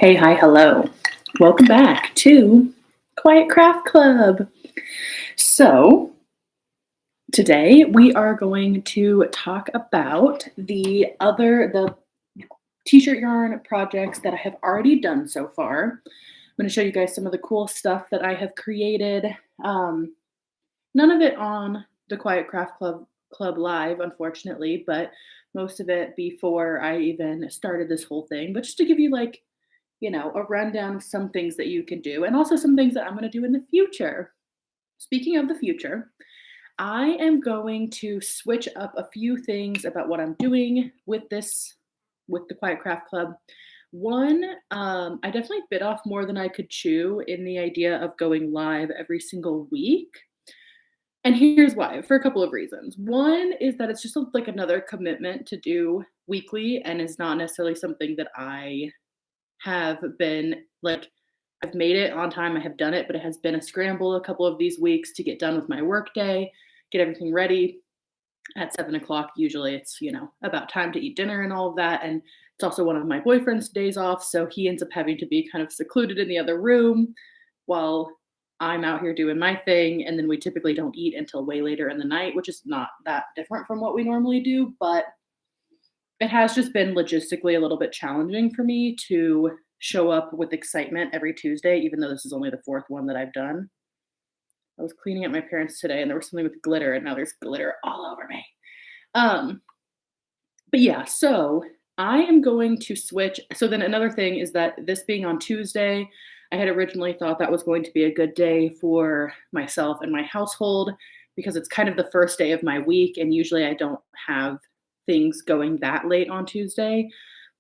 Hey, hi, hello. Welcome back to Quiet Craft Club. So, today we are going to talk about the t-shirt yarn projects that I have already done so far. I'm going to show you guys some of the cool stuff that I have created. Um, None of it on the Quiet Craft Club Live, unfortunately, but most of it before I even started this whole thing. But just to give you a rundown of some things that you can do and also some things that I'm going to do in the future. Speaking of the future, I am going to switch up a few things about what I'm doing with the Quiet Craft Club. One, I definitely bit off more than I could chew in the idea of going live every single week. And here's why, for a couple of reasons. One is that it's just like another commitment to do weekly and is not necessarily something that I have been like I've made it on time, I have done it, but it has been a scramble a couple of these weeks to get done with my work day, get everything ready. At 7 o'clock, usually it's about time to eat dinner and all of that. And it's also one of my boyfriend's days off. So he ends up having to be kind of secluded in the other room while I'm out here doing my thing. And then we typically don't eat until way later in the night, which is not that different from what we normally do. But it has just been logistically a little bit challenging for me to show up with excitement every Tuesday, even though this is only the fourth one that I've done. I was cleaning at my parents' today and there was something with glitter, and now there's glitter all over me. Um, but yeah, so I am going to switch. So then another thing is that this being on Tuesday, I had originally thought that was going to be a good day for myself and my household because it's kind of the first day of my week, and usually I don't have things going that late on Tuesday.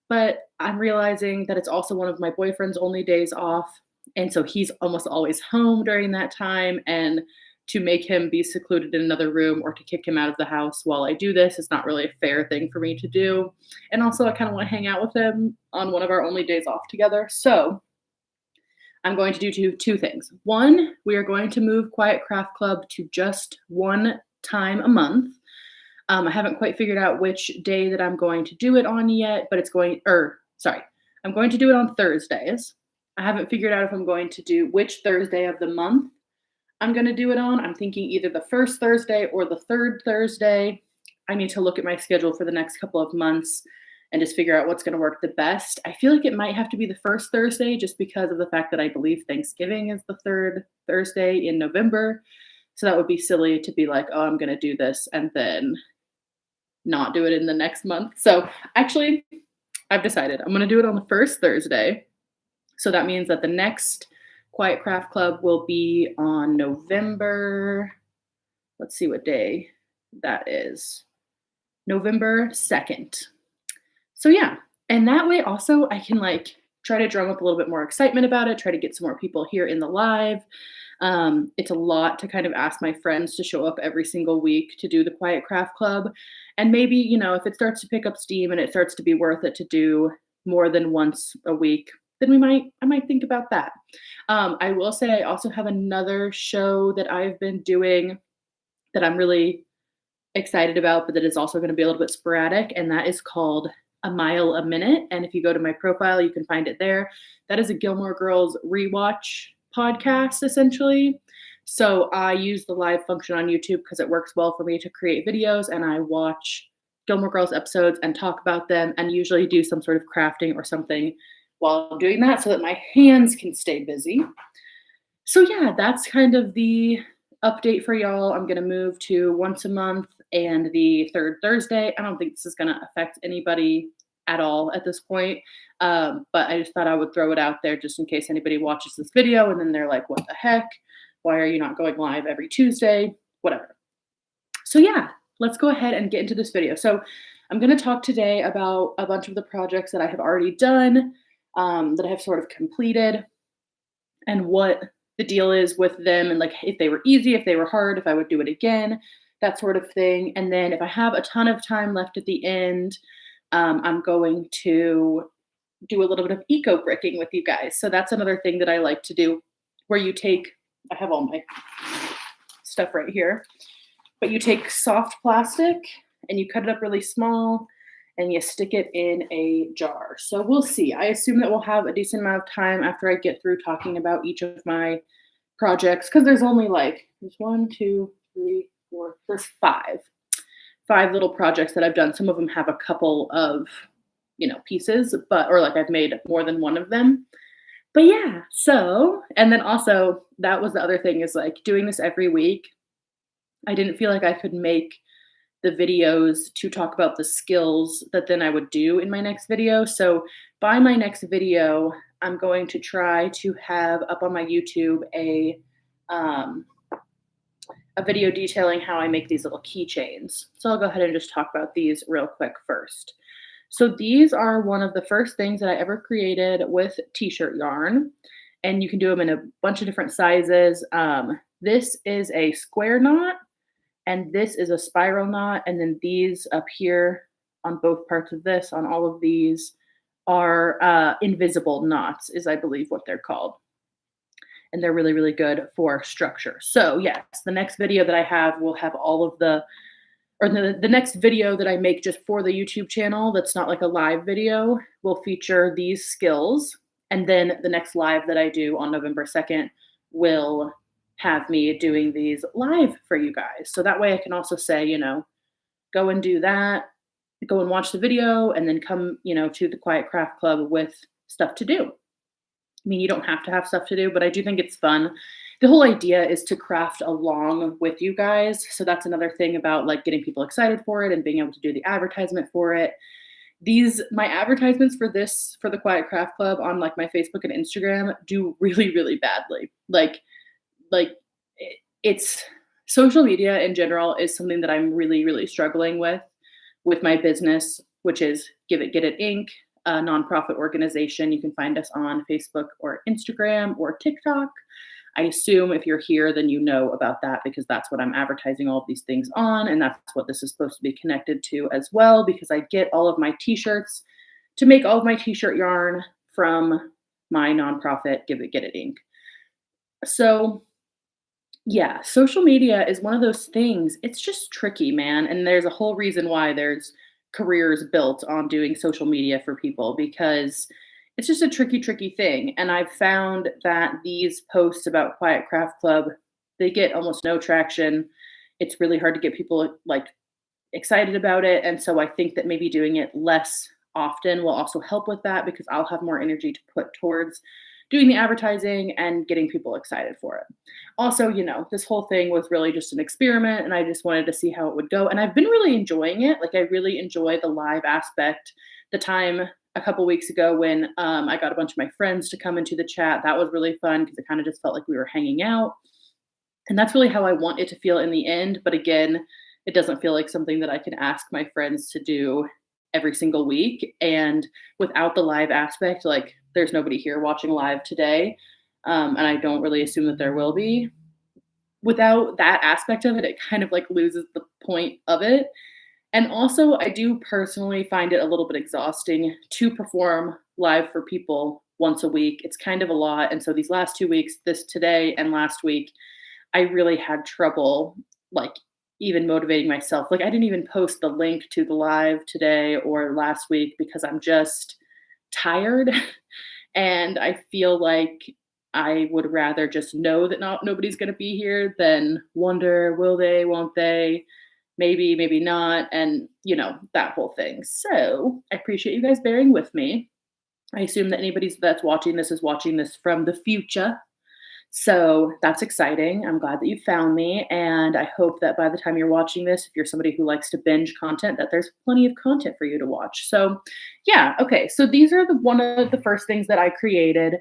But I'm realizing that it's also one of my boyfriend's only days off. And so he's almost always home during that time. And to make him be secluded in another room or to kick him out of the house while I do this is not really a fair thing for me to do. And also, I kind of want to hang out with him on one of our only days off together. So I'm going to do two things. One, we are going to move Quiet Craft Club to just one time a month. I haven't quite figured out which day that I'm going to do it on yet, but I'm going to do it on Thursdays. I haven't figured out if I'm going to do which Thursday of the month I'm going to do it on. I'm thinking either the first Thursday or the third Thursday. I need to look at my schedule for the next couple of months and just figure out what's going to work the best. I feel like it might have to be the first Thursday just because of the fact that I believe Thanksgiving is the third Thursday in November. So that would be silly to be like, oh, I'm going to do this and then not do it in the next month. So actually, I've decided I'm going to do it on the first Thursday. So that means that the next Quiet Craft Club will be on November. Let's see what day that is. November 2nd. So yeah, and that way also I can try to drum up a little bit more excitement about it, try to get some more people here in the live. It's a lot to kind of ask my friends to show up every single week to do the Quiet Craft Club. And maybe, if it starts to pick up steam and it starts to be worth it to do more than once a week, then I might think about that. I will say I also have another show that I've been doing that I'm really excited about, but that is also going to be a little bit sporadic, and that is called A Mile a Minute. And if you go to my profile, you can find it there. That is a Gilmore Girls rewatch podcast, essentially. So I use the live function on YouTube because it works well for me to create videos, and I watch Gilmore Girls episodes and talk about them and usually do some sort of crafting or something while I'm doing that so that my hands can stay busy. So yeah, that's kind of the update for y'all. I'm going to move to once a month and the third Thursday. I don't think this is going to affect anybody at all at this point. But I just thought I would throw it out there just in case anybody watches this video and then they're like, what the heck? Why are you not going live every Tuesday? Whatever. So yeah, let's go ahead and get into this video. So I'm going to talk today about a bunch of the projects that I have already done, that I have sort of completed, and what the deal is with them, and if they were easy, if they were hard, if I would do it again, that sort of thing. And then if I have a ton of time left at the end, I'm going to do a little bit of eco bricking with you guys. So that's another thing that I like to do, where I have all my stuff right here, but you take soft plastic and you cut it up really small and you stick it in a jar. So we'll see. I assume that we'll have a decent amount of time after I get through talking about each of my projects because there's only like there's one, two, three, four, there's five little projects that I've done. Some of them have a couple of pieces, but or like I've made more than one of them. But yeah, so and then also that was the other thing is like doing this every week. I didn't feel like I could make the videos to talk about the skills that then I would do in my next video. So by my next video, I'm going to try to have up on my YouTube um, a video detailing how I make these little keychains. So I'll go ahead and just talk about these real quick first. So these are one of the first things that I ever created with t-shirt yarn, and you can do them in a bunch of different sizes. This is a square knot, and this is a spiral knot, and then these up here on both parts of this, on all of these, are invisible knots, is I believe what they're called. And they're really, really good for structure. So yes, the next video that I have will have all of the next video that I make just for the YouTube channel that's not like a live video will feature these skills. And then the next live that I do on November 2nd will have me doing these live for you guys. So that way I can also say, go and do that, go and watch the video, and then come, to the Quiet Craft Club with stuff to do. I mean, you don't have to have stuff to do, but I do think it's fun. The whole idea is to craft along with you guys. So that's another thing about like getting people excited for it and being able to do the advertisement for it. My advertisements for the Quiet Craft Club on like my Facebook and Instagram do really, really badly. Like it's social media in general is something that I'm really, really struggling with my business, which is Give It Get It Inc., a nonprofit organization. You can find us on Facebook or Instagram or TikTok. I assume if you're here, then you know about that because that's what I'm advertising all of these things on. And that's what this is supposed to be connected to as well, because I get all of my t-shirts to make all of my t-shirt yarn from my nonprofit, Give It Get It Inc. So yeah, social media is one of those things. It's just tricky, man. And there's a whole reason why there's careers built on doing social media for people because it's just a tricky thing. And I've found that these posts about Quiet Craft Club, they get almost no traction. It's really hard to get people like excited about it. And so I think that maybe doing it less often will also help with that because I'll have more energy to put towards doing the advertising and getting people excited for it. Also, this whole thing was really just an experiment and I just wanted to see how it would go. And I've been really enjoying it. Like I really enjoy the live aspect. The time a couple weeks ago when I got a bunch of my friends to come into the chat, that was really fun because it kind of just felt like we were hanging out. And that's really how I want it to feel in the end. But again, it doesn't feel like something that I can ask my friends to do every single week. And without the live aspect, like there's nobody here watching live today. And I don't really assume that there will be. Without that aspect of it, it kind of like loses the point of it. And also, I do personally find it a little bit exhausting to perform live for people once a week. It's kind of a lot. And so these last 2 weeks, this today and last week, I really had trouble like even motivating myself. Like I didn't even post the link to the live today or last week because I'm just tired. And I feel like I would rather just know that nobody's going to be here than wonder, will they, won't they? Maybe, maybe not. And, that whole thing. So I appreciate you guys bearing with me. I assume that anybody that's watching this is watching this from the future. So that's exciting. I'm glad that you found me. And I hope that by the time you're watching this, if you're somebody who likes to binge content, that there's plenty of content for you to watch. So yeah, okay. So these are one of the first things that I created.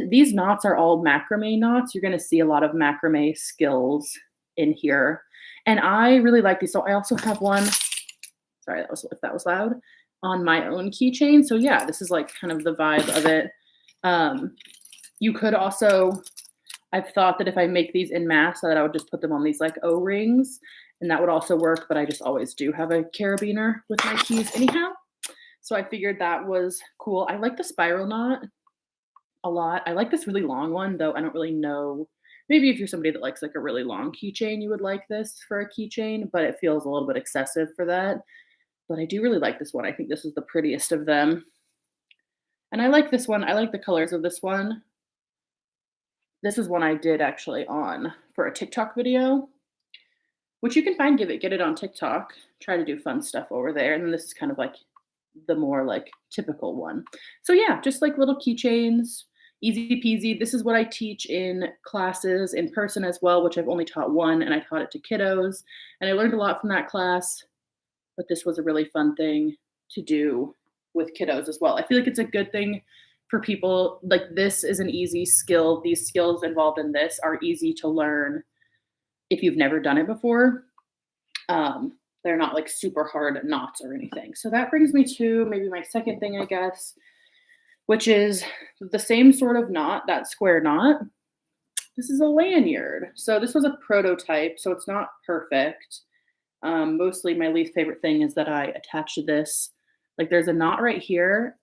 These knots are all macrame knots. You're going to see a lot of macrame skills in here. And I really like these. So I also have one, sorry, if that was loud, on my own keychain. So yeah, this is like kind of the vibe of it. You could also, I've thought that if I make these in mass, that I would just put them on these like O-rings, and that would also work, but I just always do have a carabiner with my keys anyhow. So I figured that was cool. I like the spiral knot a lot. I like this really long one, though I don't really know. Maybe if you're somebody that likes like a really long keychain, you would like this for a keychain, but it feels a little bit excessive for that. but I do really like this one. I think this is the prettiest of them. And I like this one. I like the colors of this one. This is one I did actually on for a TikTok video, which you can find, get it on TikTok. Try to do fun stuff over there. And then this is kind of like the more like typical one. So yeah, just like little keychains, easy peasy. This is what I teach in classes in person as well, which I've only taught one, and I taught it to kiddos. And I learned a lot from that class, but this was a really fun thing to do with kiddos as well. I feel like it's a good thing for people. Like, this is an easy skill. These skills involved in this are easy to learn if you've never done it before. They're not like super hard knots or anything. So that brings me to maybe my second thing, I guess, which is the same sort of knot, that square knot. This is a lanyard. So this was a prototype, so it's not perfect. Mostly my least favorite thing is that I attached this. Like, there's a knot right here,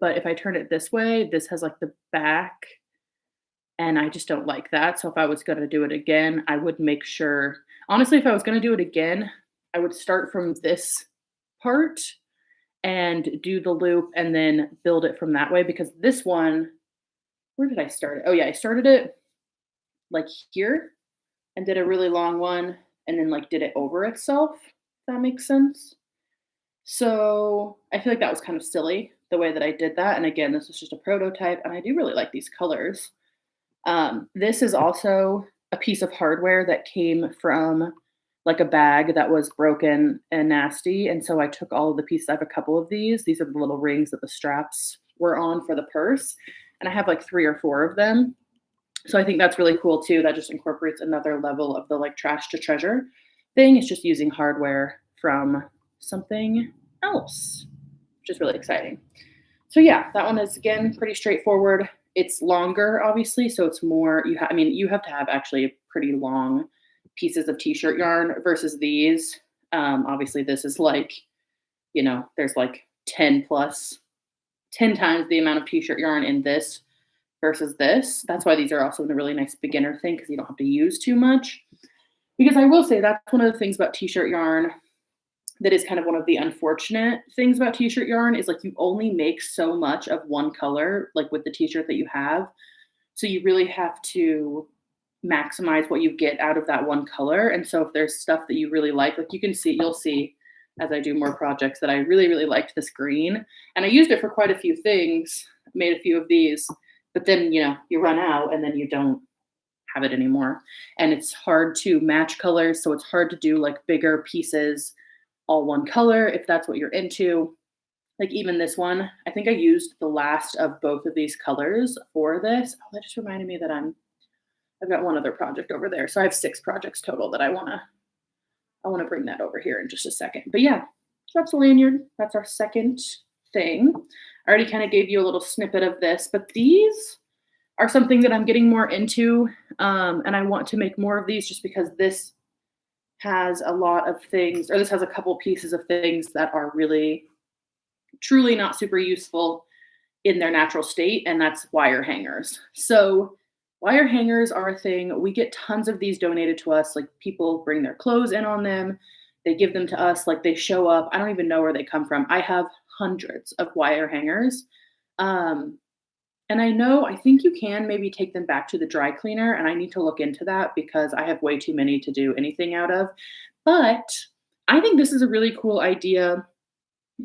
but if I turn it this way, this has like the back, and I just don't like that. So if I was going to do it again, I would make sure, honestly, if I was going to do it again, I would start from this part and do the loop and then build it from that way, because this one, where did I start it? Oh yeah, I started it like here and did a really long one and then like did it over itself, if that makes sense. So I feel like that was kind of silly the way that I did that. And again, this was just a prototype, and I do really like these colors. This is also a piece of hardware that came from like a bag that was broken and nasty. And so I took all of the pieces. I have a couple of these. These are the little rings that the straps were on for the purse. And I have like 3 or 4 of them. So I think that's really cool too. That just incorporates another level of the like trash to treasure thing. It's just using hardware from something else, which is really exciting. So yeah, that one is again pretty straightforward. It's longer, obviously, so it's more. You have to have actually pretty long pieces of t-shirt yarn versus these. Obviously, this is like, there's like 10 times the amount of t-shirt yarn in this versus this. That's why these are also a really nice beginner thing, because you don't have to use too much. Because I will say that's one of the things about t-shirt yarn that is kind of one of the unfortunate things about t-shirt yarn is like you only make so much of one color, like with the t-shirt that you have. So you really have to maximize what you get out of that one color. And so if there's stuff that you really like you'll see as I do more projects that I really, really liked this green. And I used it for quite a few things, made a few of these, but then, you run out and then you don't have it anymore. And it's hard to match colors. So it's hard to do like bigger pieces, all one color, if that's what you're into. Like even this one, I think I used the last of both of these colors for this. Oh, that just reminded me that I've got one other project over there. So I have 6 projects total that I want to bring that over here in just a second. But yeah, so that's a lanyard. That's our second thing. I already kind of gave you a little snippet of this, but these are something that I'm getting more into. And I want to make more of these just because this has a lot of things, or this has a couple pieces of things that are really, truly not super useful in their natural state, and that's wire hangers. So wire hangers are a thing. We get tons of these donated to us. Like, people bring their clothes in on them. They give them to us. Like, they show up. I don't even know where they come from. I have hundreds of wire hangers. And I think you can maybe take them back to the dry cleaner, and I need to look into that because I have way too many to do anything out of. But I think this is a really cool idea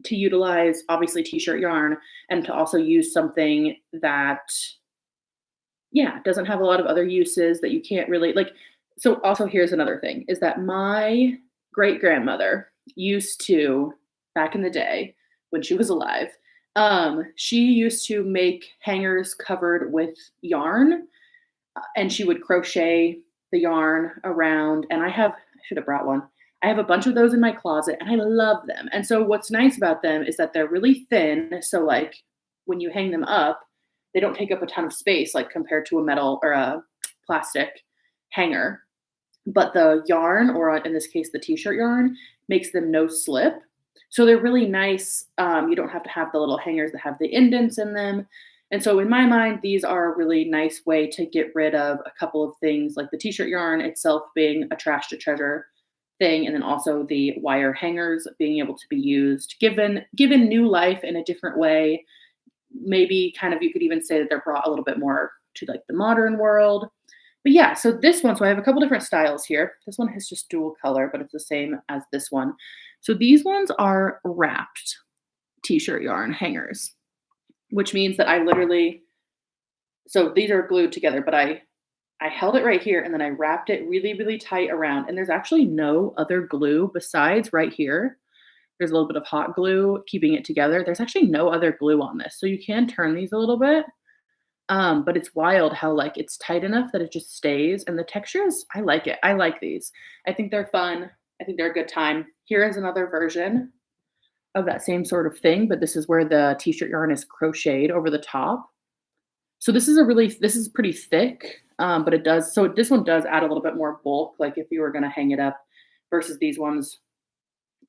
to utilize, obviously, t-shirt yarn, and to also use something that, doesn't have a lot of other uses that you can't really like. So also, here's another thing, is that my great grandmother used to, back in the day when she was alive, she used to make hangers covered with yarn, and she would crochet the yarn around. And I should have brought one. I have a bunch of those in my closet, and I love them. And so what's nice about them is that they're really thin. So like when you hang them up, they don't take up a ton of space, like compared to a metal or a plastic hanger. But the yarn, or in this case, the t-shirt yarn, makes them no slip. So they're really nice. You don't have to have the little hangers that have the indents in them. And so in my mind, these are a really nice way to get rid of a couple of things, like the t-shirt yarn itself being a trash to treasure thing. And then also the wire hangers being able to be used, given new life in a different way. Maybe kind of you could even say that they're brought a little bit more to like the modern world. But yeah, so this one, so I have a couple different styles here. This one has just dual color, but it's the same as this one. So these ones are wrapped t-shirt yarn hangers, which means that I literally, so these are glued together, but I held it right here and then I wrapped it really, really tight around. And there's actually no other glue besides right here. There's a little bit of hot glue keeping it together. There's actually no other glue on this. So you can turn these a little bit. But it's wild how like it's tight enough that it just stays. And the texture is, I like it. I like these. I think they're fun. I think they're a good time. Here is another version of that same sort of thing, but this is where the t-shirt yarn is crocheted over the top. So this is pretty thick, but this one does add a little bit more bulk, like if you were gonna hang it up versus these ones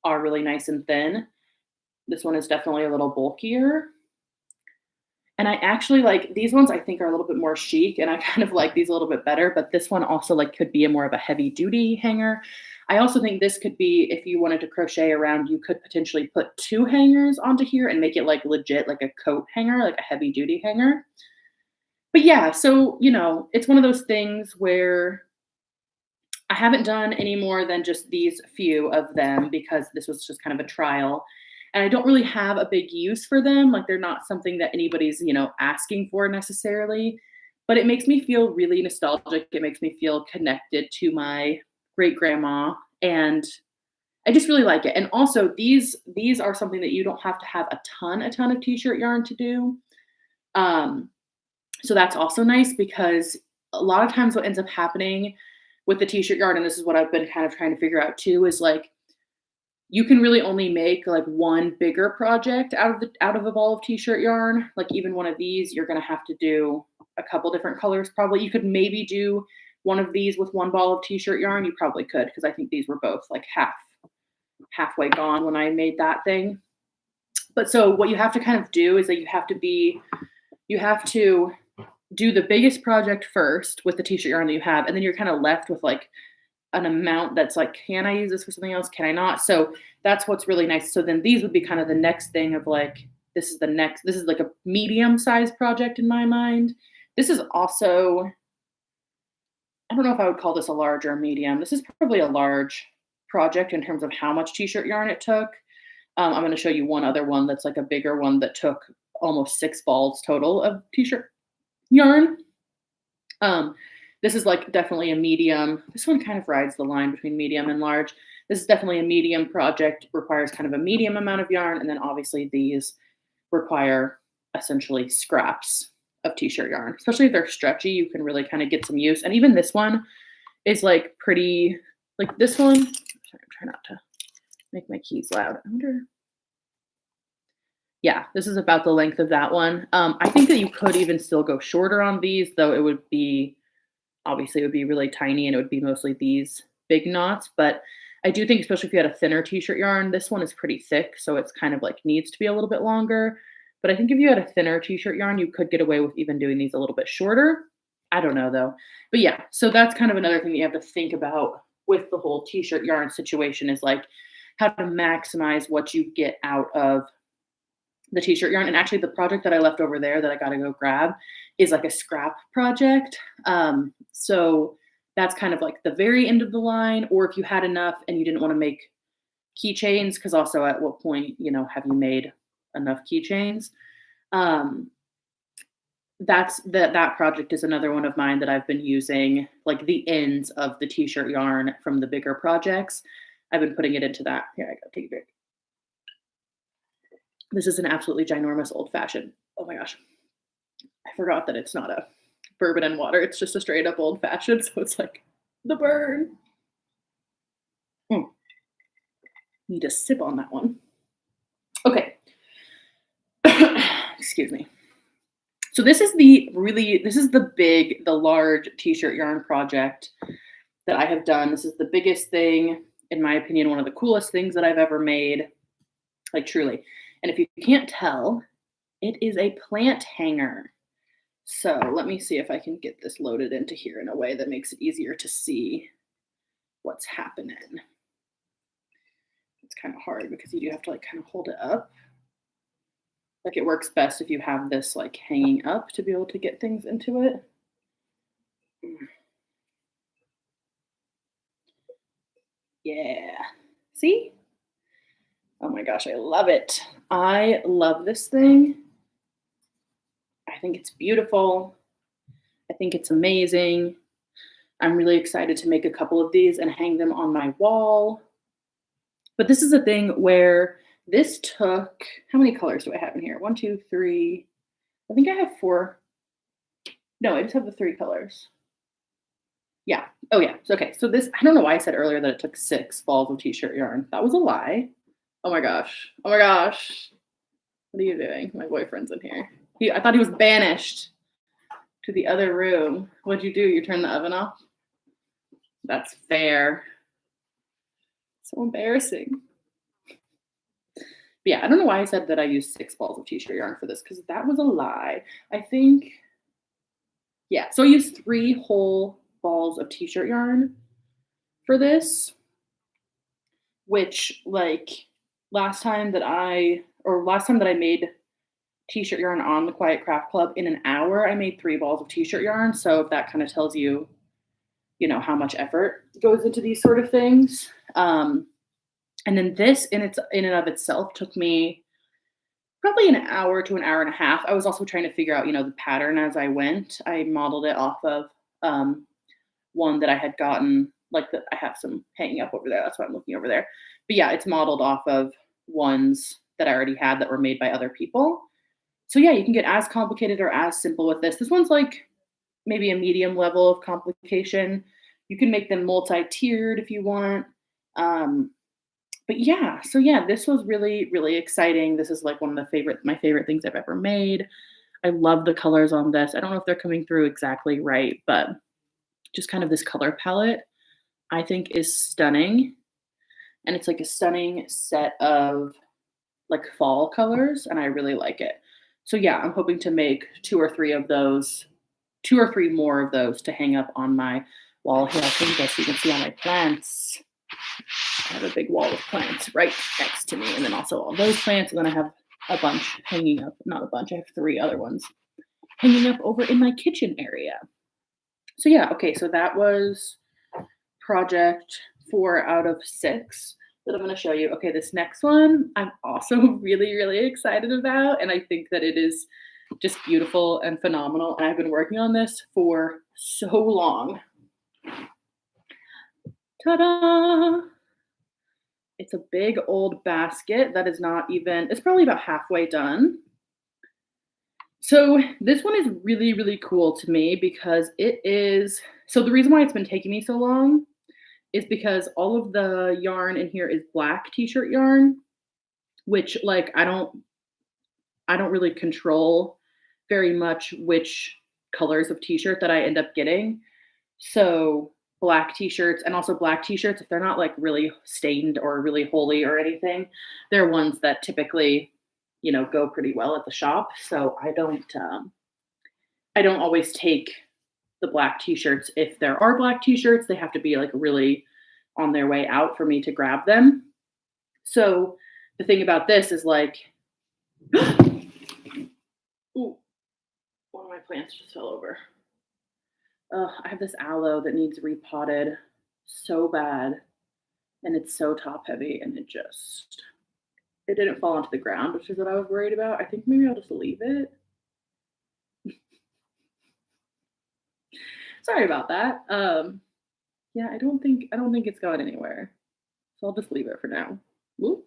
are really nice and thin. This one is definitely a little bulkier. And I actually like these ones, I think are a little bit more chic and I kind of like these a little bit better, but this one also like could be a more of a heavy duty hanger. I also think this could be, if you wanted to crochet around, you could potentially put two hangers onto here and make it like legit, like a coat hanger, like a heavy duty hanger. But yeah, so, it's one of those things where I haven't done any more than just these few of them because this was just kind of a trial. And I don't really have a big use for them. Like they're not something that anybody's, asking for necessarily. But it makes me feel really nostalgic. It makes me feel connected to my great grandma. And I just really like it. And also these are something that you don't have to have a ton of t-shirt yarn to do. So that's also nice because a lot of times what ends up happening with the t-shirt yarn, and this is what I've been kind of trying to figure out too, is like you can really only make like one bigger project out of a ball of t-shirt yarn. Like even one of these, you're gonna have to do a couple different colors. Probably you could maybe do one of these with one ball of t-shirt yarn. You probably could because I think these were both like halfway gone when I made that thing. But so what you have to kind of do is that you have to do the biggest project first with the t-shirt yarn that you have, and then you're kind of left with like an amount that's like, can I use this for something else? Can I not? So that's what's really nice. So then these would be kind of the next thing of like, this is like a medium sized project in my mind. This is also, I don't know if I would call this a large or a medium. This is probably a large project in terms of how much t-shirt yarn it took. I'm going to show you one other one that's like a bigger one that took almost 6 balls total of t-shirt yarn. This is like definitely a medium. This one kind of rides the line between medium and large. This is definitely a medium project, requires kind of a medium amount of yarn. And then obviously these require essentially scraps of t-shirt yarn, especially if they're stretchy, you can really kind of get some use. And even this one is like pretty, like this one, sorry, I'm trying not to make my keys loud. I wonder. Yeah, this is about the length of that one. I think that you could even still go shorter on these, though it would be really tiny and it would be mostly these big knots. But I do think, especially if you had a thinner t-shirt yarn, this one is pretty thick, so it's kind of like needs to be a little bit longer. But I think if you had a thinner t-shirt yarn, you could get away with even doing these a little bit shorter. I don't know though. But yeah, so that's kind of another thing that you have to think about with the whole t-shirt yarn situation is like how to maximize what you get out of the t-shirt yarn. And actually the project that I left over there that I got to go grab is like a scrap project. So that's kind of like the very end of the line, or if you had enough and you didn't want to make keychains, because also at what point, have you made enough keychains? That project is another one of mine that I've been using, like the ends of the t-shirt yarn from the bigger projects. I've been putting it into that. Here, I gotta take a break. This is an absolutely ginormous old fashioned. Oh my gosh. I forgot that it's not a bourbon and water. It's just a straight up old fashioned. So it's like the burn. Need to sip on that one. Okay. Excuse me. So this is the large t-shirt yarn project that I have done. This is the biggest thing, in my opinion, one of the coolest things that I've ever made. Like truly. And if you can't tell, it is a plant hanger. So let me see if I can get this loaded into here in a way that makes it easier to see what's happening. kind of hard because you do have to like kind of hold it up. Like it works best if you have this like hanging up to be able to get things into it. Yeah. See? Oh my gosh, I love it. I love this thing. I think it's beautiful. I think it's amazing. I'm really excited to make a couple of these and hang them on my wall. But this is a thing where this took, how many colors do I have in here? One, two, three. I think I have four. No, I just have the three colors. Yeah. Oh, yeah. Okay. So this, I don't know why I said earlier that it took 6 balls of t-shirt yarn. That was a lie. Oh my gosh. Oh my gosh. What are you doing? My boyfriend's in here. I thought he was banished to the other room. What'd you do? You turned the oven off? That's fair. So embarrassing. But yeah, I don't know why I said that I used 6 balls of t-shirt yarn for this because that was a lie. I think, yeah. So I used 3 whole balls of t-shirt yarn for this, which like last time that I made t-shirt yarn on the Quiet Craft Club in an hour, I made 3 balls of t-shirt yarn. So if that kind of tells you, you know, how much effort goes into these sort of things. And then this in and of itself took me probably an hour to an hour and a half. I was also trying to figure out, you know, the pattern as I went. I modeled it off of one that I had gotten, like I have some hanging up over there. That's why I'm looking over there. But yeah, it's modeled off of ones that I already had that were made by other people. So yeah, you can get as complicated or as simple with this. This one's like maybe a medium level of complication. You can make them multi-tiered if you want. But yeah, so yeah, this was really, really exciting. This is like one of my favorite things I've ever made. I love the colors on this. I don't know if they're coming through exactly right, but just kind of this color palette I think is stunning. And it's like a stunning set of like fall colors, and I really like it. So yeah, I'm hoping to make 2 or 3 of those, 2 or 3 more of those to hang up on my wall here. I think so you can see on my plants. I have a big wall of plants right next to me, and then also all those plants, and then I have a bunch hanging up, not a bunch, I have 3 other ones hanging up over in my kitchen area. So yeah, okay, so that was project 4 out of 6 that I'm going to show you. Okay, this next one I'm also really, really excited about, and I think that it is just beautiful and phenomenal, and I've been working on this for so long. Ta-da! It's a big old basket that is not even, it's probably about halfway done. So this one is really, really cool to me because it is, so the reason why it's been taking me so long is because all of the yarn in here is black t-shirt yarn, which like I don't really control very much which colors of t-shirt that I end up getting. So black t-shirts, and also black t-shirts, if they're not like really stained or really holy or anything, they're ones that typically, you know, go pretty well at the shop. So I don't always take the black t-shirts. If there are black t-shirts, they have to be like really on their way out for me to grab them. So the thing about this is like, ooh, one of my plants just fell over. I have this aloe that needs repotted so bad, and it's so top heavy, and it didn't fall onto the ground, which is what I was worried about. I think maybe I'll just leave it. Sorry about that. Yeah, I don't think it's going anywhere, so I'll just leave it for now. Ooh,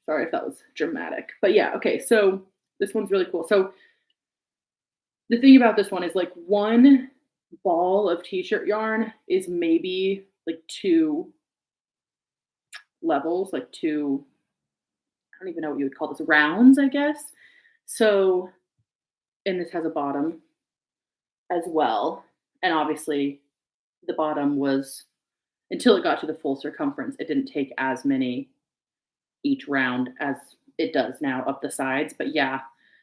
sorry if that was dramatic, but yeah, okay. So this one's really cool. So the thing about this one is like one ball of t-shirt yarn is maybe like 2 levels, like 2, I don't even know what you would call this, rounds, I guess. So, and this has a bottom as well. And obviously the bottom was, until it got to the full circumference, it didn't take as many each round as it does now up the sides. But yeah,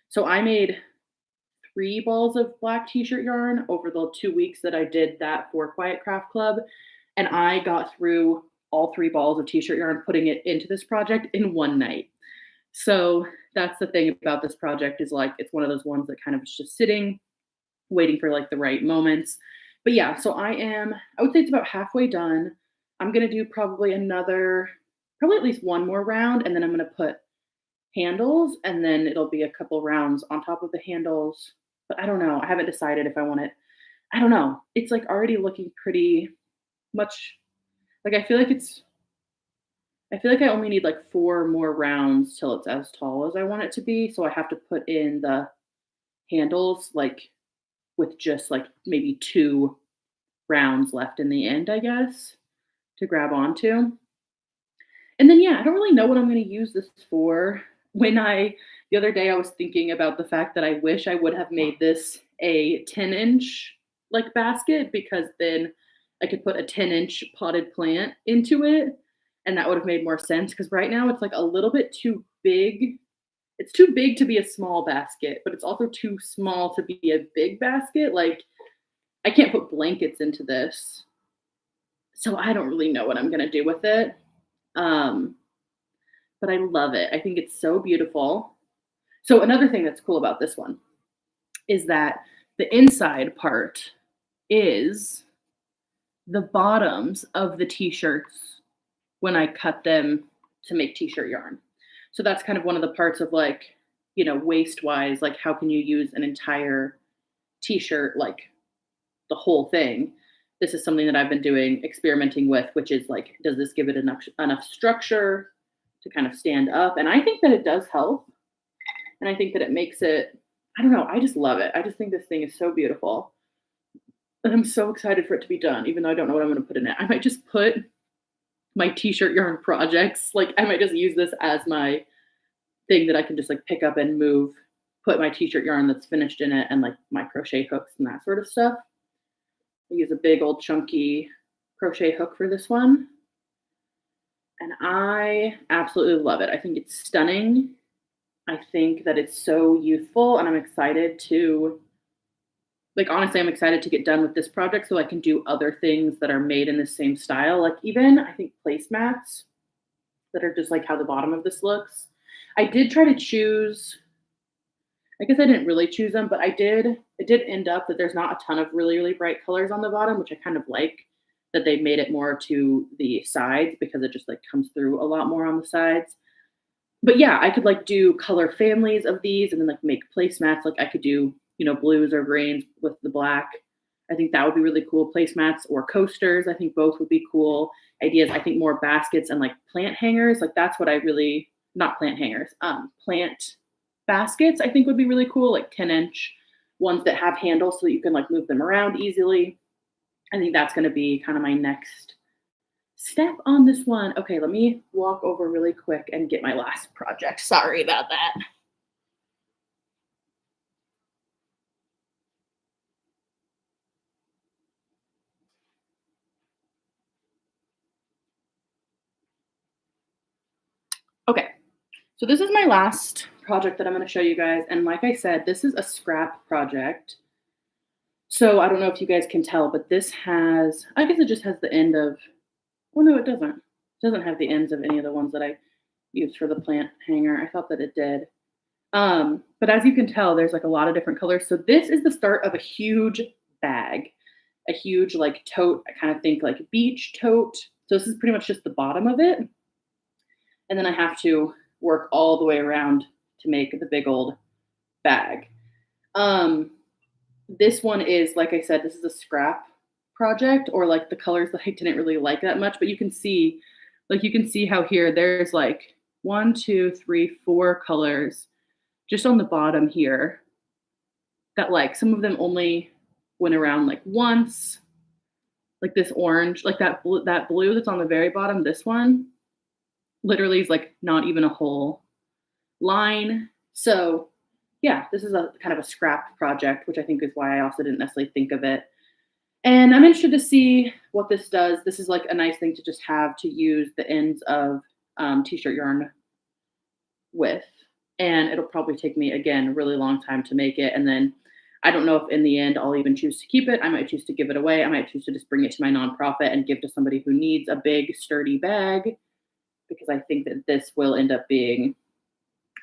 so I made 3 balls of black t-shirt yarn over the 2 weeks that I did that for Quiet Craft Club. And I got through all 3 balls of t-shirt yarn, putting it into this project in one night. So that's the thing about this project is like it's one of those ones that kind of is just sitting, waiting for like the right moments. But yeah, so I would say it's about halfway done. I'm gonna do probably at least one more round, and then I'm gonna put handles, and then it'll be a couple rounds on top of the handles. But I don't know. I haven't decided if I want it. I don't know. It's like already looking pretty much like I feel like I only need like 4 more rounds till it's as tall as I want it to be. So I have to put in the handles like with just like maybe 2 rounds left in the end, I guess, to grab onto. And then yeah, I don't really know what I'm going to use this for. The other day I was thinking about the fact that I wish I would have made this a 10-inch like basket because then I could put a 10-inch potted plant into it and that would have made more sense because right now it's like a little bit too big. It's too big to be a small basket, but it's also too small to be a big basket. Like I can't put blankets into this. So I don't really know what I'm going to do with it. Um but I love it. I think it's so beautiful. So another thing that's cool about this one is that the inside part is the bottoms of the t-shirts when I cut them to make t-shirt yarn. So that's kind of one of the parts of like, waist wise, like how can you use an entire t-shirt, like the whole thing. This is something that I've been doing, experimenting with, which is like, does this give it enough structure to kind of stand up? And I think that it does help. And I think that it makes it, I don't know, I just love it. I just think this thing is so beautiful. And I'm so excited for it to be done, even though I don't know what I'm going to put in it. I might just put my t-shirt yarn projects, like I might just use this as my thing that I can just like pick up and move, put my t-shirt yarn that's finished in it and like my crochet hooks and that sort of stuff. I use a big old chunky crochet hook for this one. And I absolutely love it. I think it's stunning. I think that it's so youthful and I'm excited to, like, honestly, I'm excited to get done with this project so I can do other things that are made in the same style. Like even I think placemats that are just like how the bottom of this looks. I did try to choose, I guess I didn't really choose them, but it did end up that there's not a ton of really, really bright colors on the bottom, which I kind of like that they made it more to the sides because it just like comes through a lot more on the sides. But yeah, I could like do color families of these and then like make placemats. Like I could do, blues or greens with the black. I think that would be really cool. Placemats or coasters. I think both would be cool ideas. I think more baskets and like plant hangers. Like that's what not plant hangers, plant baskets, I think would be really cool. Like 10-inch ones that have handles so that you can like move them around easily. I think that's going to be kind of my next step on this one. Okay, let me walk over really quick and get my last project. Sorry about that. Okay, so this is my last project that I'm going to show you guys. And like I said, this is a scrap project. So I don't know if you guys can tell, but I guess it just has the end of, well, no, it doesn't. It doesn't have the ends of any of the ones that I used for the plant hanger. I thought that it did. But as you can tell, there's like a lot of different colors. So this is the start of a huge bag, a huge like tote. I kind of think like beach tote. So this is pretty much just the bottom of it. And then I have to work all the way around to make the big old bag. This one is, like I said, this is a scrap project, or like the colors that I didn't really like that much, but you can see how here there's like 1, 2, 3, 4 colors just on the bottom here that like some of them only went around like once, like this orange, like that blue that's on the very bottom, this one literally is like not even a whole line. So yeah, this is a kind of a scrap project, which I think is why I also didn't necessarily think of it. And I'm interested to see what this does. This is like a nice thing to just have to use the ends of t-shirt yarn with. And it'll probably take me, again, a really long time to make it. And then I don't know if in the end I'll even choose to keep it. I might choose to give it away. I might choose to just bring it to my nonprofit and give to somebody who needs a big, sturdy bag, because I think that this will end up being,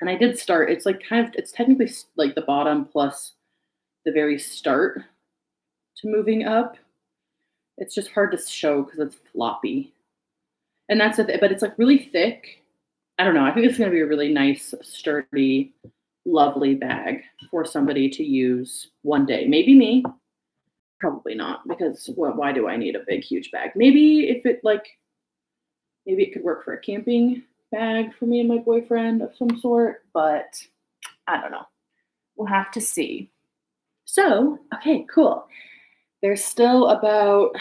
and I did start, it's like it's technically like the bottom plus the very start to moving up. It's just hard to show because it's floppy. And that's it, but it's like really thick. I don't know. I think it's going to be a really nice, sturdy, lovely bag for somebody to use one day. Maybe me. Probably not, because why do I need a big, huge bag? Maybe if it maybe it could work for a camping bag for me and my boyfriend of some sort, but I don't know. We'll have to see. So, okay, cool. There's still about,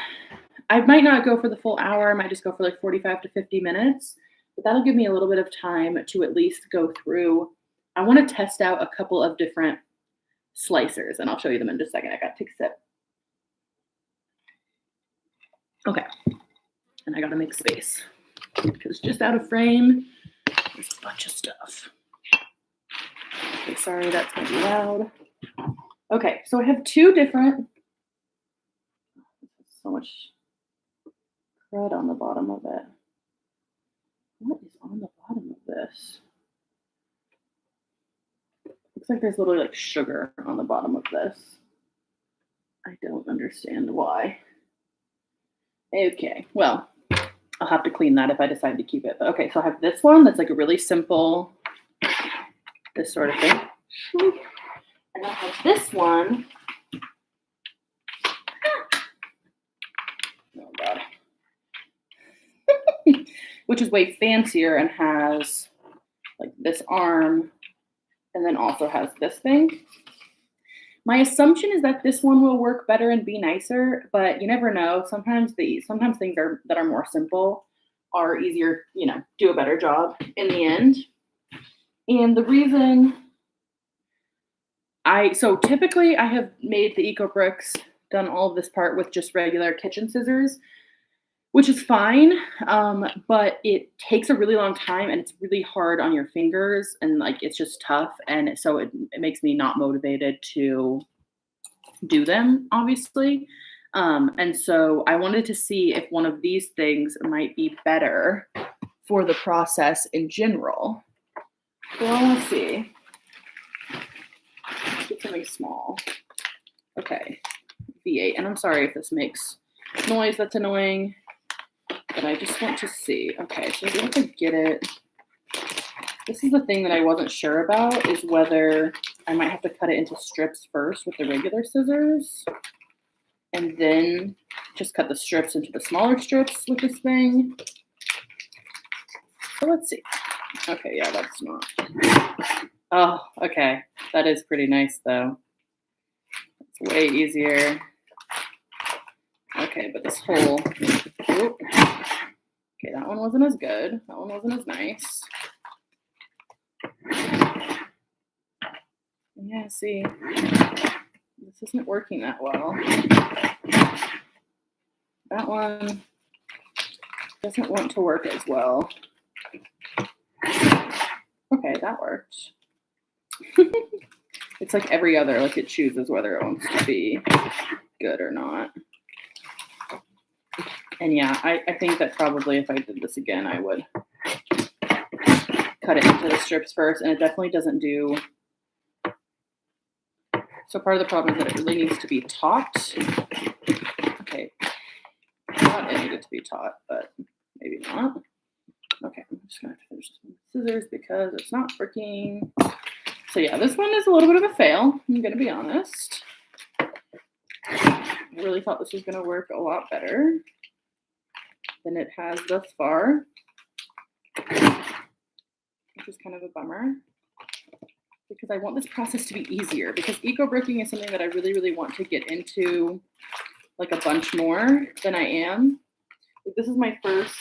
I might not go for the full hour. I might just go for like 45 to 50 minutes, but that'll give me a little bit of time to at least go through. I want to test out a couple of different slicers, and I'll show you them in just a second. I got to take a sip. Okay, and I got to make space because just out of frame, there's a bunch of stuff. Okay, sorry, that's going to be loud. Okay, so I have two different, so much crud on the bottom of it. What is on the bottom of this? Looks like there's literally like sugar on the bottom of this. I don't understand why. Okay, well, I'll have to clean that if I decide to keep it. But okay, so I have this one that's like a really simple, this sort of thing. And I have this one. Oh God. Which is way fancier and has like this arm and then also has this thing. My assumption is that this one will work better and be nicer, but you never know. Sometimes things that are more simple are easier, do a better job in the end. And the reason so typically I have made the Eco Bricks, done all of this part with just regular kitchen scissors, which is fine, but it takes a really long time and it's really hard on your fingers and like it's just tough, and so it makes me not motivated to do them, obviously. And so I wanted to see if one of these things might be better for the process in general. So I want to see. Let's get something small. Okay, V8, and I'm sorry if this makes noise that's annoying, but I just want to see. Okay, so I'm going to get it. This is the thing that I wasn't sure about, is whether I might have to cut it into strips first with the regular scissors and then just cut the strips into the smaller strips with this thing. So let's see. Okay, yeah, that's not. Oh, okay. That is pretty nice though. It's way easier. Okay, but this whole, okay, that one wasn't as good. That one wasn't as nice. Yeah, see, this isn't working that well. That one doesn't want to work as well. Okay, that worked. It's like every other, like it chooses whether it wants to be good or not. And yeah, I think that probably if I did this again, I would cut it into the strips first, and it definitely doesn't do. So part of the problem is that it really needs to be taut. Okay, I thought it needed to be taut, but maybe not. Okay, I'm just gonna have to finish this with scissors because it's not working. So yeah, this one is a little bit of a fail, I'm gonna be honest. I really thought this was gonna work a lot better than it has thus far, which is kind of a bummer because I want this process to be easier, because eco bricking is something that I really, really want to get into like a bunch more than I am. This is my first,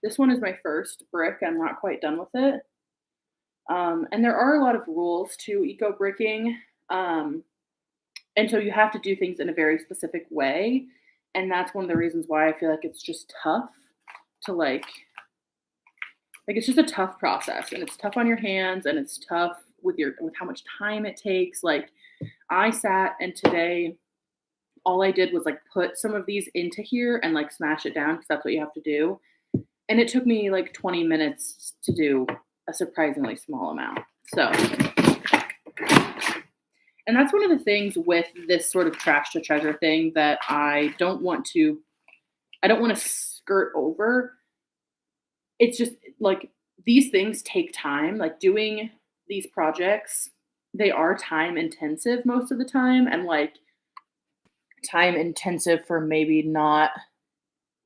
this one is my first brick. I'm not quite done with it. And there are a lot of rules to eco bricking. And so you have to do things in a very specific way. And that's one of the reasons why I feel like it's just tough to like it's just a tough process, and it's tough on your hands, and it's tough with how much time it takes. Like I sat and today all I did was like put some of these into here and like smash it down because that's what you have to do. And it took me like 20 minutes to do a surprisingly small amount. So, and that's one of the things with this sort of trash to treasure thing that I don't want to skirt over. It's just like these things take time. Like doing these projects, they are time intensive most of the time, and like time intensive for maybe not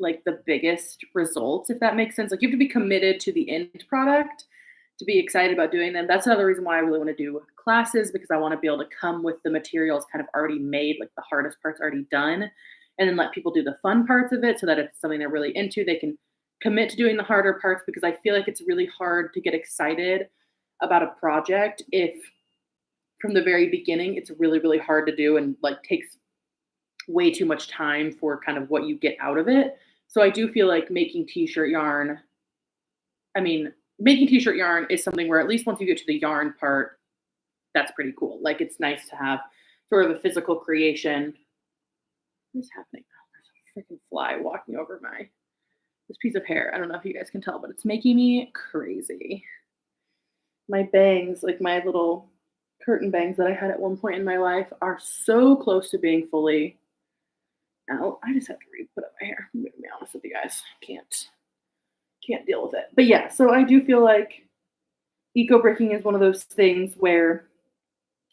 like the biggest results, if that makes sense. Like you have to be committed to the end product to be excited about doing them. That's another reason why I really want to do classes, because I want to be able to come with the materials kind of already made, like the hardest parts already done, and then let people do the fun parts of it so that if it's something they're really into, they can commit to doing the harder parts, because I feel like it's really hard to get excited about a project if from the very beginning it's really, really hard to do and like takes way too much time for kind of what you get out of it. So I do feel like making t-shirt yarn is something where at least once you get to the yarn part, that's pretty cool. Like it's nice to have sort of a physical creation. What's happening? There's a freaking fly walking over this piece of hair. I don't know if you guys can tell, but it's making me crazy. My bangs, like my little curtain bangs that I had at one point in my life, are so close to being fully out. I just have to put up my hair. I'm gonna be honest with you guys. Can't deal with it. But yeah, so I do feel like eco bricking is one of those things where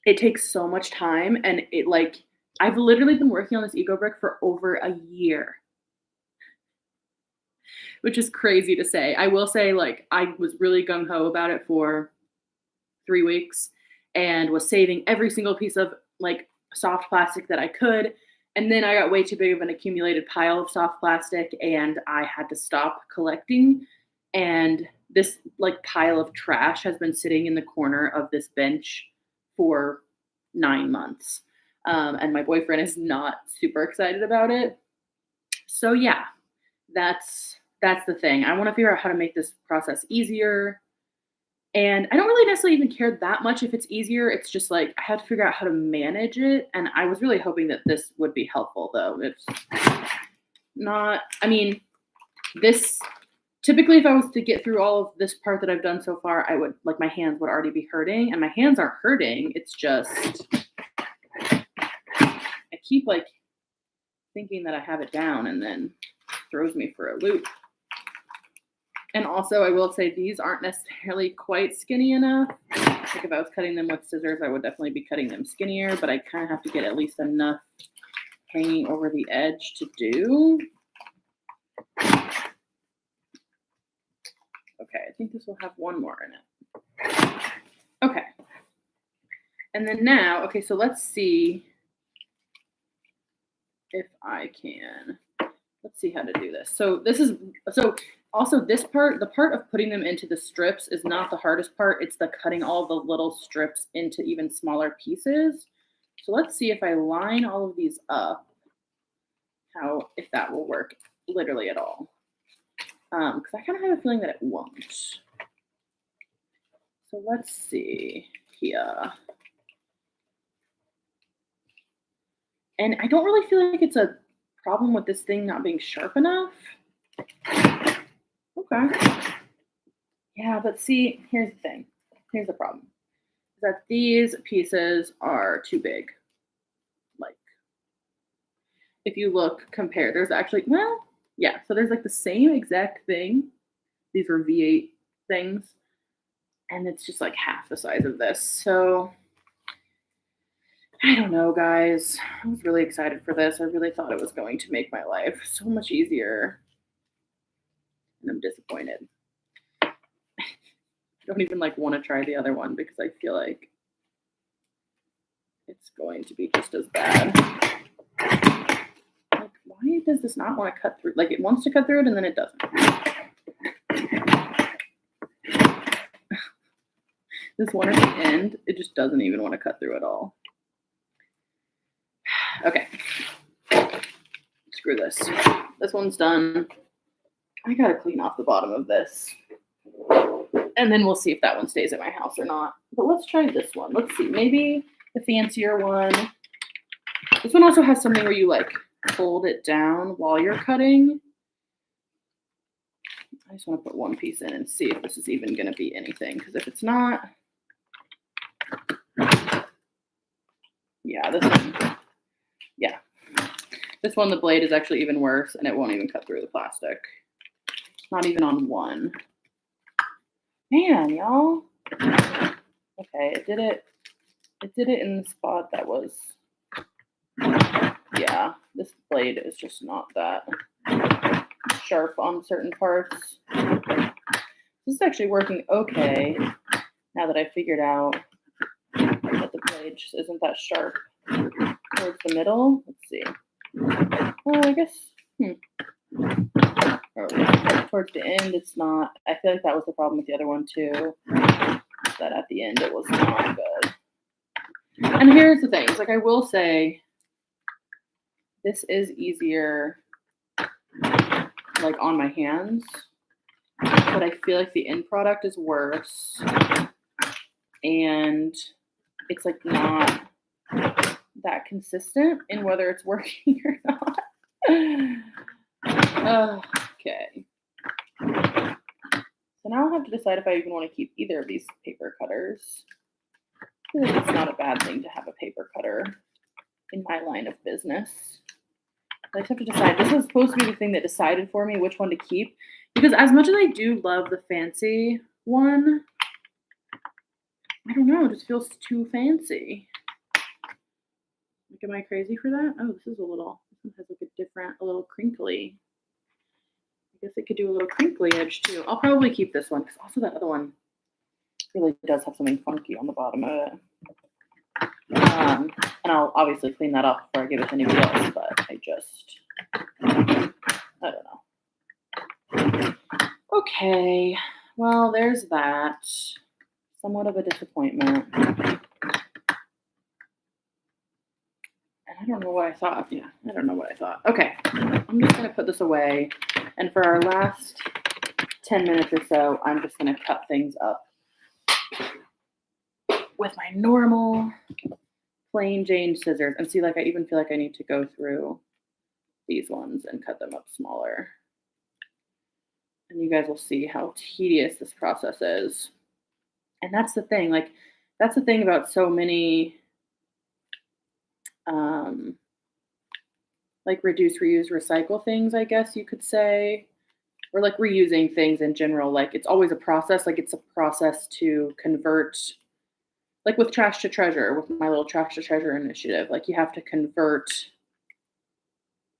it takes so much time, and it like I've literally been working on this eco brick for over a year, which is crazy to say. I will say, like, I was really gung-ho about it for 3 weeks and was saving every single piece of like soft plastic that I could. And then I got way too big of an accumulated pile of soft plastic and I had to stop collecting. And this like pile of trash has been sitting in the corner of this bench for 9 months. And my boyfriend is not super excited about it. So yeah, that's the thing. I want to figure out how to make this process easier. And I don't really necessarily even care that much if it's easier. It's just like I have to figure out how to manage it. And I was really hoping that this would be helpful, though. It's not, I mean, this typically, if I was to get through all of this part that I've done so far, I would like my hands would already be hurting. And my hands aren't hurting. It's just, I keep like thinking that I have it down and then throws me for a loop. And also, I will say these aren't necessarily quite skinny enough. Like if I was cutting them with scissors, I would definitely be cutting them skinnier, but I kind of have to get at least enough hanging over the edge to do. Okay, I think this will have one more in it. Okay. And then now, okay, so let's see if I can, let's see how to do this. So also this part, the part of putting them into the strips is not the hardest part. It's the cutting all the little strips into even smaller pieces. So let's see if I line all of these up, if that will work literally at all. Because I kind of have a feeling that it won't. So let's see here. And I don't really feel like it's a problem with this thing not being sharp enough. Okay. Yeah, but see, here's the thing. Here's the problem. That these pieces are too big. Like, if you look, compare, there's actually, well, yeah, so there's like the same exact thing. These are V8 things. And it's just like half the size of this. So, I don't know, guys. I was really excited for this. I really thought it was going to make my life so much easier. And I'm disappointed. I don't even like want to try the other one because I feel like it's going to be just as bad. Like, why does this not want to cut through? Like, it wants to cut through it and then it doesn't. This one at the end, it just doesn't even want to cut through at all. Okay. Screw this. This one's done. I gotta clean off the bottom of this. And then we'll see if that one stays at my house or not. But let's try this one. Let's see. Maybe the fancier one. This one also has something where you like fold it down while you're cutting. I just want to put one piece in and see if this is even going to be anything. Because if it's not, yeah, this one, yeah. This one, the blade is actually even worse, and it won't even cut through the plastic. Not even on one. Man, y'all. Okay, it did it. It did it in the spot that was, yeah, this blade is just not that sharp on certain parts. This is actually working okay now that I figured out that the blade just isn't that sharp towards the middle. Let's see. Oh, I guess, or towards the end, it's not. I feel like that was the problem with the other one too, that at the end it was not good. And here's the thing, it's like I will say, this is easier like on my hands, but I feel like the end product is worse, and it's like not that consistent in whether it's working or not. Okay. So now I'll have to decide if I even want to keep either of these paper cutters. I feel like it's not a bad thing to have a paper cutter in my line of business. I just have to decide. This was supposed to be the thing that decided for me which one to keep. Because as much as I do love the fancy one, I don't know, it just feels too fancy. Like, am I crazy for that? Oh, this one has like a little crinkly. I guess it could do a little crinkly edge too. I'll probably keep this one because also that other one really does have something funky on the bottom of it. And I'll obviously clean that off before I give it to anybody else, but I don't know. Okay, well, there's that. Somewhat of a disappointment. And I don't know what I thought. Yeah, I don't know what I thought. Okay, I'm just going to put this away. And for our last 10 minutes or so, I'm just going to cut things up with my normal plain Jane scissors. And see, like, I even feel like I need to go through these ones and cut them up smaller. And you guys will see how tedious this process is. And that's the thing, like, that's the thing about so many, like, reduce, reuse, recycle things, I guess you could say, or like reusing things in general. Like, it's always a process. Like, it's a process to convert, like with Trash to Treasure, with my little Trash to Treasure initiative, like, you have to convert,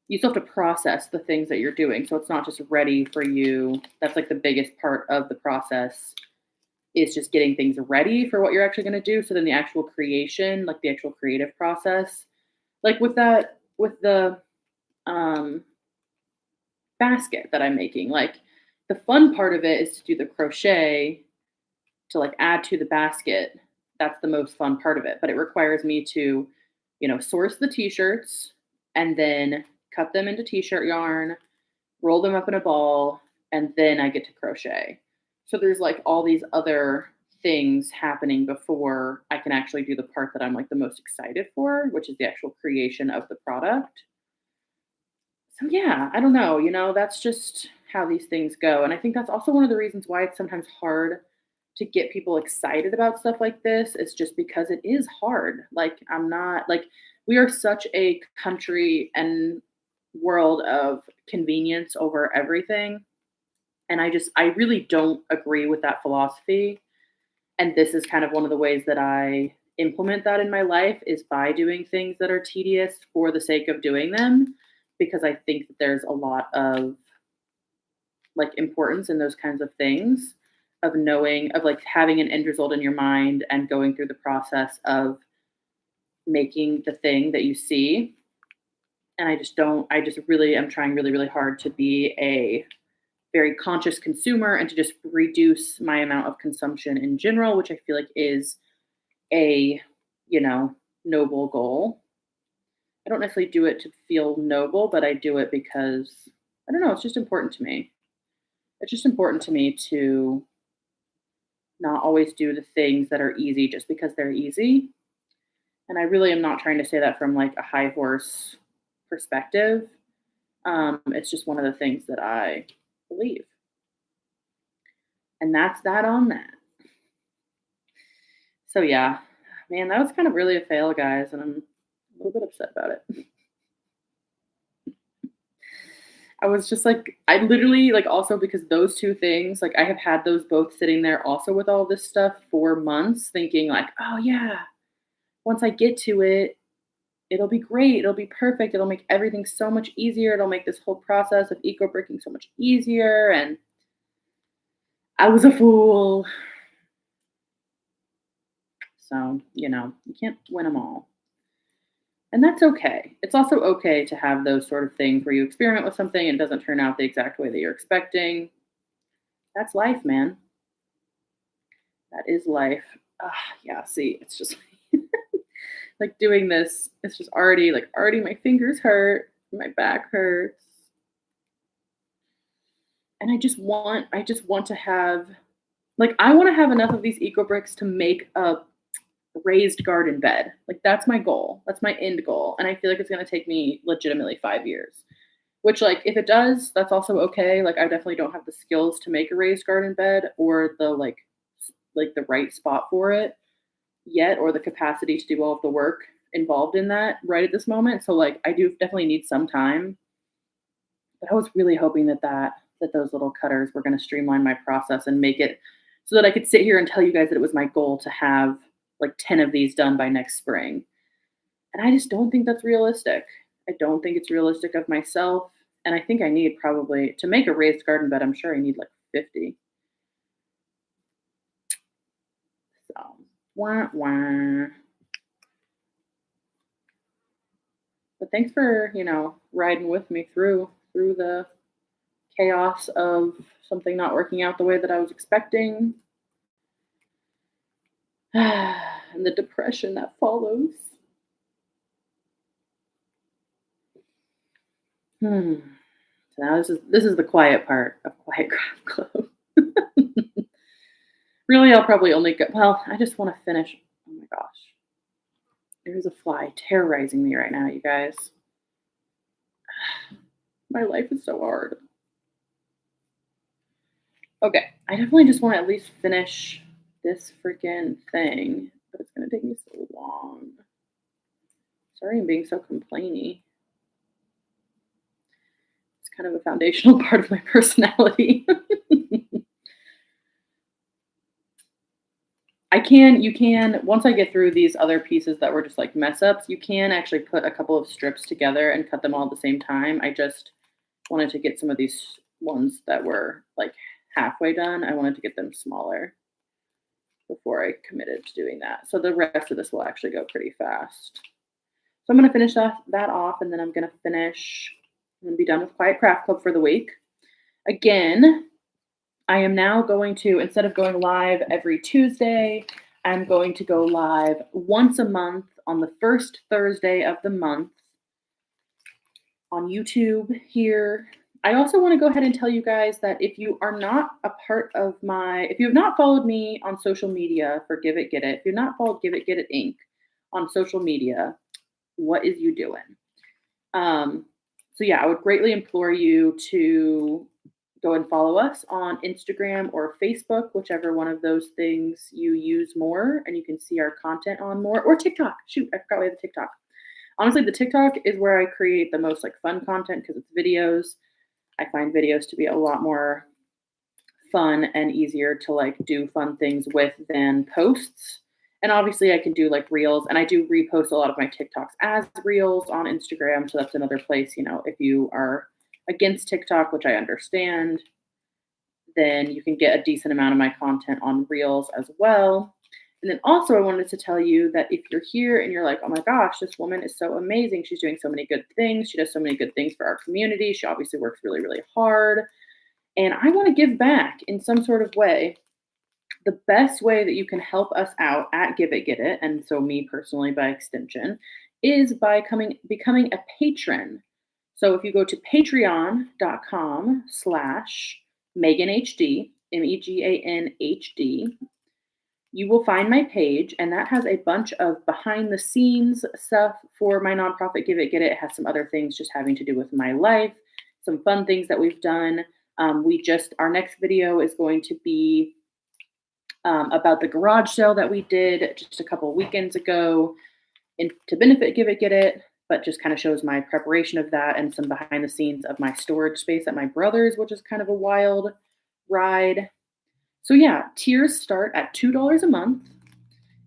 you still have to process the things that you're doing. So it's not just ready for you. That's like the biggest part of the process, is just getting things ready for what you're actually going to do. So then the actual creation, like the actual creative process, like with the basket that I'm making, like the fun part of it is to do the crochet to like add to the basket. That's the most fun part of it, but it requires me to, source the t-shirts and then cut them into t-shirt yarn, roll them up in a ball, and then I get to crochet. So there's like all these other things happening before I can actually do the part that I'm like the most excited for, which is the actual creation of the product. So yeah, I don't know, that's just how these things go. And I think that's also one of the reasons why it's sometimes hard to get people excited about stuff like this. It's just because it is hard. Like, we are such a country and world of convenience over everything. And I really don't agree with that philosophy. And this is kind of one of the ways that I implement that in my life, is by doing things that are tedious for the sake of doing them, because I think that there's a lot of like importance in those kinds of things, of knowing, of like having an end result in your mind and going through the process of making the thing that you see. And I just really am trying really, really hard to be a very conscious consumer and to just reduce my amount of consumption in general, which I feel like is a, noble goal. I don't necessarily do it to feel noble, but I do it because, I don't know, it's just important to me. It's just important to me to not always do the things that are easy just because they're easy. And I really am not trying to say that from like a high horse perspective. It's just one of the things that I believe. And that's that on that. So yeah, man, that was kind of really a fail, guys, and I'm a little bit upset about it. I was just like, I literally like also because those two things, like I have had those both sitting there also with all this stuff for months, thinking like, oh yeah, once I get to it, it'll be great. It'll be perfect. It'll make everything so much easier. It'll make this whole process of eco bricking so much easier. And I was a fool. So, you can't win them all. And that's okay. It's also okay to have those sort of things where you experiment with something and it doesn't turn out the exact way that you're expecting. That's life, man. That is life. Yeah, see, it's just like doing this, it's just already my fingers hurt, my back hurts. And I just want to have I want to have enough of these eco bricks to make a raised garden bed. Like that's my goal. That's my end goal. And I feel like it's going to take me legitimately 5 years. Which like if it does, that's also okay. Like I definitely don't have the skills to make a raised garden bed or the the right spot for it yet or the capacity to do all of the work involved in that right at this moment. So like I do definitely need some time. But I was really hoping that those little cutters were going to streamline my process and make it so that I could sit here and tell you guys that it was my goal to have like 10 of these done by next spring. And I just don't think that's realistic. I don't think it's realistic of myself. And I think I need probably to make a raised garden bed, I'm sure I need like 50. So, wah, wah. But thanks for, riding with me through the chaos of something not working out the way that I was expecting and the depression that follows. Hmm. So now this is the quiet part of Quiet Craft Club. Really, I'll probably only go. Well, I just want to finish. Oh my gosh, there's a fly terrorizing me right now, you guys. My life is so hard. Okay, I definitely just want to at least finish this freaking thing, but it's gonna take me so long. Sorry, I'm being so complainy. It's kind of a foundational part of my personality. You can, once I get through these other pieces that were just like mess ups, you can actually put a couple of strips together and cut them all at the same time. I just wanted to get some of these ones that were like halfway done. I wanted to get them smaller before I committed to doing that. So the rest of this will actually go pretty fast. So I'm going to finish that off and then I'm going to be done with Quiet Craft Club for the week. Again, I am now going to, instead of going live every Tuesday, I'm going to go live once a month on the first Thursday of the month on YouTube here. I also want to go ahead and tell you guys that if you are not a part of if you have not followed me on social media for Give It Get It, if you've not followed Give It Get It Inc. on social media, what is you doing? So yeah, I would greatly implore you to go and follow us on Instagram or Facebook, whichever one of those things you use more and you can see our content on more, or TikTok. Shoot, I forgot we have a TikTok. Honestly, the TikTok is where I create the most like fun content because it's videos. I find videos to be a lot more fun and easier to like do fun things with than posts. And obviously I can do like reels and I do repost a lot of my TikToks as reels on Instagram. So that's another place, if you are against TikTok, which I understand, then you can get a decent amount of my content on reels as well. And then also I wanted to tell you that if you're here and you're like, oh my gosh, this woman is so amazing. She's doing so many good things. She does so many good things for our community. She obviously works really, really hard. And I want to give back in some sort of way. The best way that you can help us out at Give It Get It, and so me personally by extension, is by becoming a patron. So if you go to patreon.com/MeganHD, MEGANHD, you will find my page, and that has a bunch of behind the scenes stuff for my nonprofit Give It Get It. It has some other things just having to do with my life, some fun things that we've done. Our next video is going to be about the garage sale that we did just a couple weekends ago to benefit Give It Get It, but just kind of shows my preparation of that and some behind the scenes of my storage space at my brother's, which is kind of a wild ride. So yeah, tiers start at $2 a month,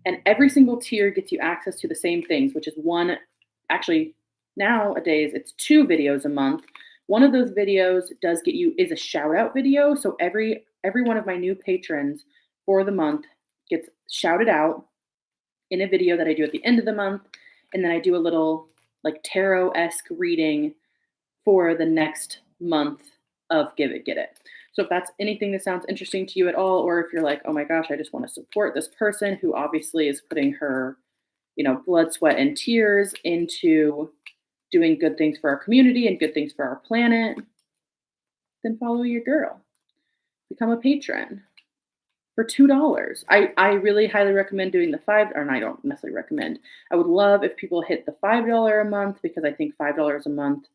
and every single tier gets you access to the same things, which is actually nowadays it's 2 videos a month. One of those videos is a shout out video. So every one of my new patrons for the month gets shouted out in a video that I do at the end of the month. And then I do a little like tarot-esque reading for the next month of Give It Get It. So if that's anything that sounds interesting to you at all, or if you're like, oh my gosh, I just want to support this person who obviously is putting her, blood, sweat, and tears into doing good things for our community and good things for our planet, then follow your girl. Become a patron for $2. I really highly recommend doing the or I don't necessarily recommend. I would love if people hit the $5 a month, because I think $5 a month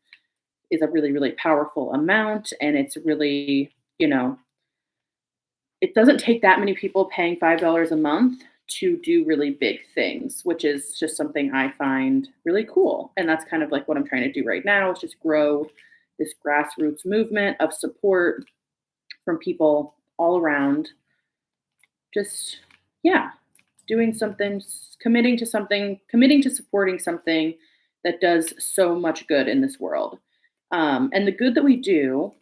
is a really, really powerful amount. And it's really, it doesn't take that many people paying $5 a month to do really big things, which is just something I find really cool. And that's kind of like what I'm trying to do right now, is just grow this grassroots movement of support from people all around. Just, doing something, committing to supporting something that does so much good in this world. And the good that we do,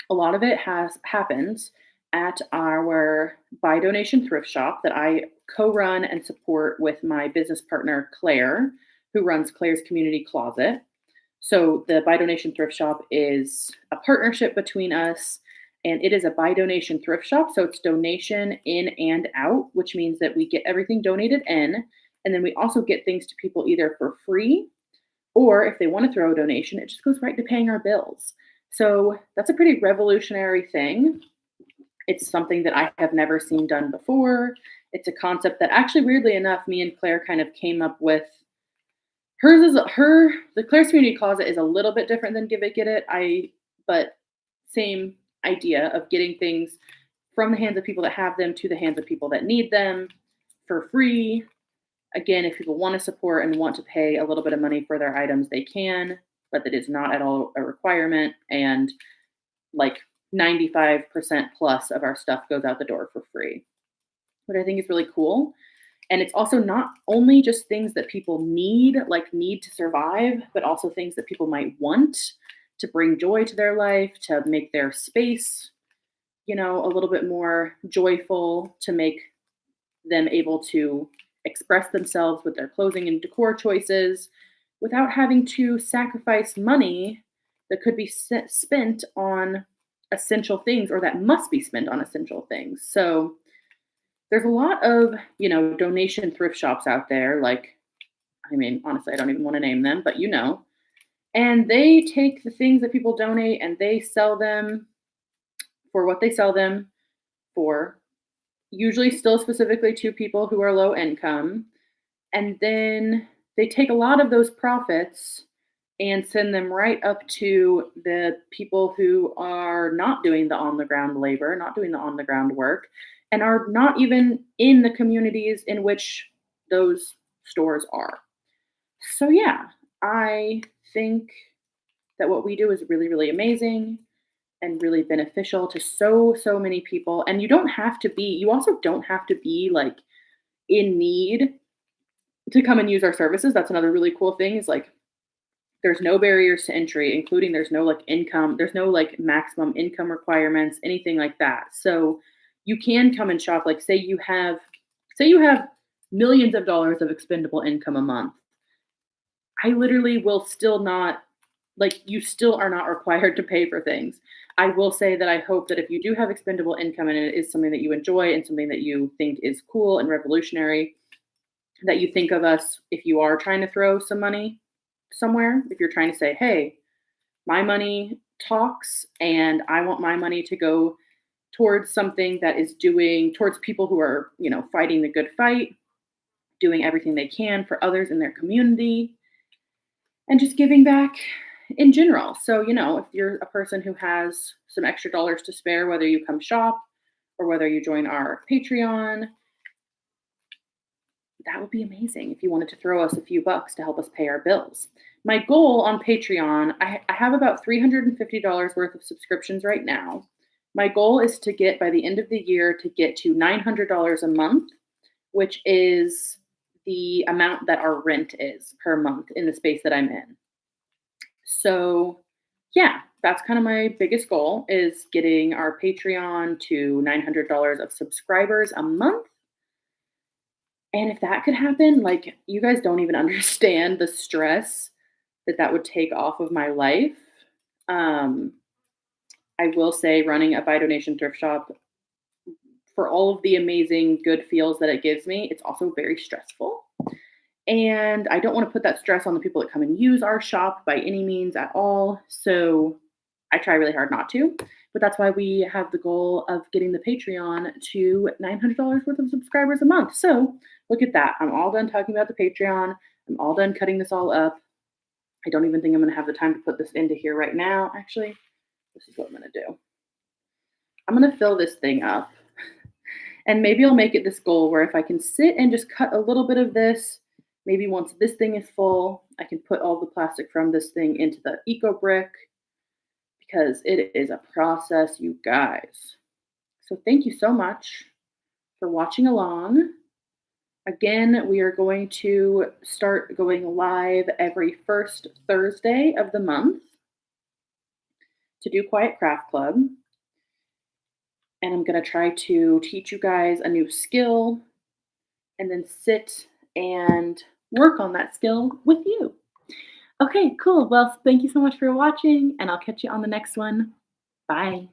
a lot of it happens at our Buy Donation thrift shop that I co-run and support with my business partner, Claire, who runs Claire's Community Closet. So the Buy Donation thrift shop is a partnership between us, and it is a buy donation thrift shop. So it's donation in and out, which means that we get everything donated in, and then we also get things to people either for free, or if they want to throw a donation, it just goes right to paying our bills. So that's a pretty revolutionary thing. It's something that I have never seen done before. It's a concept that actually, weirdly enough, me and Claire kind of came up with. The Claire's Community Closet is a little bit different than Give It Get It. But same idea of getting things from the hands of people that have them to the hands of people that need them for free. Again, if people want to support and want to pay a little bit of money for their items, they can, but that is not at all a requirement. And like 95% plus of our stuff goes out the door for free, which I think is really cool. And it's also not only just things that people need to survive, but also things that people might want to bring joy to their life, to make their space, a little bit more joyful, to make them able to express themselves with their clothing and decor choices without having to sacrifice money that could be spent on essential things, or that must be spent on essential things. So there's a lot of, donation thrift shops out there. Honestly, I don't even want to name them, but and they take the things that people donate and they sell them for what they sell them for, usually still specifically to people who are low income. And then they take a lot of those profits and send them right up to the people who are not doing the on-the-ground labor, not doing the on-the-ground work, and are not even in the communities in which those stores are. So yeah, I think that what we do is really, really amazing and really beneficial to so many people. And you also don't have to be like in need to come and use our services. That's another really cool thing, is like, there's no barriers to entry, including there's no income, there's no maximum income requirements, anything like that. So you can come and shop. Say you have millions of dollars of expendable income a month. I literally will still not, you still are not required to pay for things. I will say that I hope that if you do have expendable income and it is something that you enjoy and something that you think is cool and revolutionary, that you think of us if you are trying to throw some money somewhere. If you're trying to say, hey, my money talks and I want my money to go towards something that is doing towards people who are, fighting the good fight, doing everything they can for others in their community, and just giving back in general. So, if you're a person who has some extra dollars to spare, whether you come shop or whether you join our Patreon, that would be amazing if you wanted to throw us a few bucks to help us pay our bills. My goal on Patreon, I have about $350 worth of subscriptions right now. My goal is to get by the end of the year to get to $900 a month, which is the amount that our rent is per month in the space that I'm in. So, yeah, that's kind of my biggest goal is getting our Patreon to $900 of subscribers a month. And if that could happen, like you guys don't even understand the stress that would take off of my life. Um, I will say running a buy donation thrift shop, for all of the amazing good feels that it gives me, it's also very stressful. And I don't want to put that stress on the people that come and use our shop by any means at all. So I try really hard not to. But that's why we have the goal of getting the Patreon to $900 worth of subscribers a month. So look at that. I'm all done talking about the Patreon. I'm all done cutting this all up. I don't even think I'm going to have the time to put this into here right now. Actually, this is what I'm going to do. I'm going to fill this thing up. And maybe I'll make it this goal where if I can sit and just cut a little bit of this, maybe once this thing is full, I can put all the plastic from this thing into the Eco Brick because it is a process, you guys. So thank you so much for watching along. Again, we are going to start going live every first Thursday of the month to do Quiet Craft Club. And I'm going to try to teach you guys a new skill and then sit and work on that skill with you. Okay, cool. Well, thank you so much for watching, and I'll catch you on the next one. Bye.